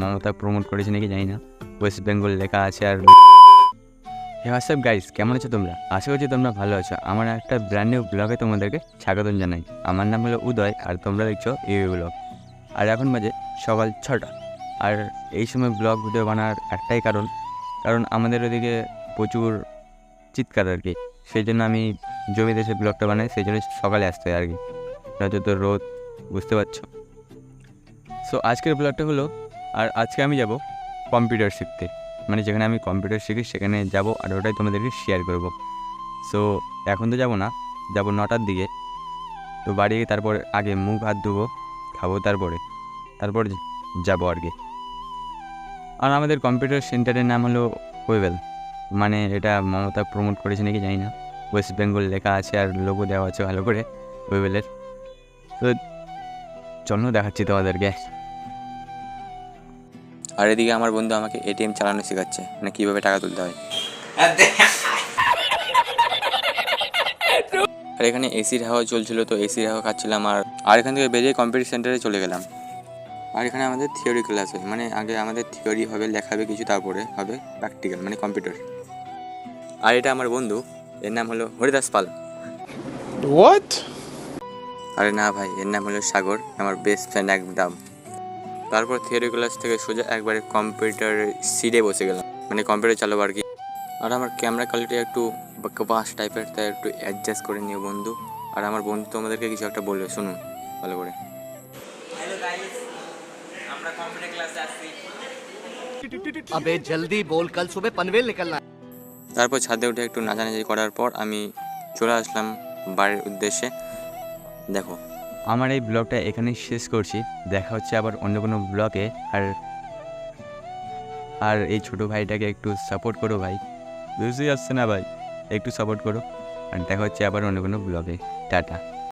Mamata promote করেছে নাকি জানি না, ওয়েস্ট বেঙ্গল লেখা আছে। আর হোয়াটসঅ্যাপ গাইস, কেমন আছো তোমরা? আশা করছি তোমরা ভালো আছো। আমার একটা ব্র্যান্ড নিউ ব্লগে তোমাদেরকে স্বাগতম জানাই। আমার নাম হলো উদয় আর তোমরা দেখছো ইউ ব্লগ। আর এখন বাজে সকাল 6টা। আর এই সময় ব্লগ ভিডিও বানার একটাই কারণ আমাদের ওদিকে প্রচুর চিৎকার আর কি, সেই জন্য আমি জমিতে এসে ব্লগটা বানাই, সেই জন্য সকালে আসতে হয় আর কি, নয়তো তো রোদ, বুঝতে পারছো। সো আজকের ব্লগটা হলো, আর আজকে আমি যাব কম্পিউটার শিখতে, মানে যেখানে আমি কম্পিউটার শিখি সেখানে যাব, আর ওটাই তোমাদেরকে শেয়ার করব। সো এখন তো যাব না, যাব 9টার দিকে। তো বাড়ি গিয়ে তারপর আগে মুখ হাত ধুবো, খাবো, তারপর যাব আর কি। আর আমাদের কম্পিউটার সেন্টারের নাম হলো ওয়েবেল, মানে এটা মমতা প্রমোট করেছে নাকি জানি না, ওয়েস্ট বেঙ্গল লেখা আছে আর লোগো দেওয়া আছে ভালো করে ওয়েবেলের। তো চলো দেখাচ্ছি তোমাদেরকে। আর এদিকে আমার বন্ধু আমাকে এটিএম চালানো শেখাচ্ছে, মানে কীভাবে টাকা তুলতে হয়। আর এখানে এসির হাওয়া চলছিল, তো এসির হাওয়া খাচ্ছিলাম। আর এখান থেকে বেরিয়ে কম্পিউটার সেন্টারে চলে গেলাম। আর এখানে আমাদের থিওরি ক্লাস হয়, মানে আগে আমাদের থিওরি হবে, লেখাবে কিছু, তারপরে হবে প্র্যাকটিক্যাল, মানে কম্পিউটার। আর এটা আমার বন্ধু, এর নাম হলো হরিদাস পাল। What? আরে না ভাই, এর নাম হলো সাগর, আমার বেস্ট ফ্রেন্ড একদম। তারপর থিওরি ক্লাস থেকে সোজা একবারে কম্পিউটার সিটে বসে গেলাম, মানে কম্পিউটার চালাবো আর কি। আর আমার ক্যামেরা কোয়ালিটি একটু বাস টাইপের, তাই একটু অ্যাডজাস্ট করে নিও বন্ধু। আর আমার বন্ধু তোমাদেরকে কিছু একটা বলবে, শুনুন ভালো করে। হ্যালো গাইস, আমরা কম্পিউটার ক্লাসে আসছি। अबे जल्दी बोल, कल सुबह पनवेल निकलना है। তারপর ছাদে উঠে একটু নাচানাচি করার পর আমি চলে আসলাম বাড়ির উদ্দেশ্যে। দেখো, আমার এই ব্লগটা এখানেই শেষ করছি, দেখা হচ্ছে আবার অন্য কোনো ব্লগে। আর এই ছোটো ভাইটাকে একটু সাপোর্ট করো ভাই, বুঝতেই আসছে না ভাই, একটু সাপোর্ট করো। আর দেখা হচ্ছে আবার অন্য কোনো ব্লগে। টাটা।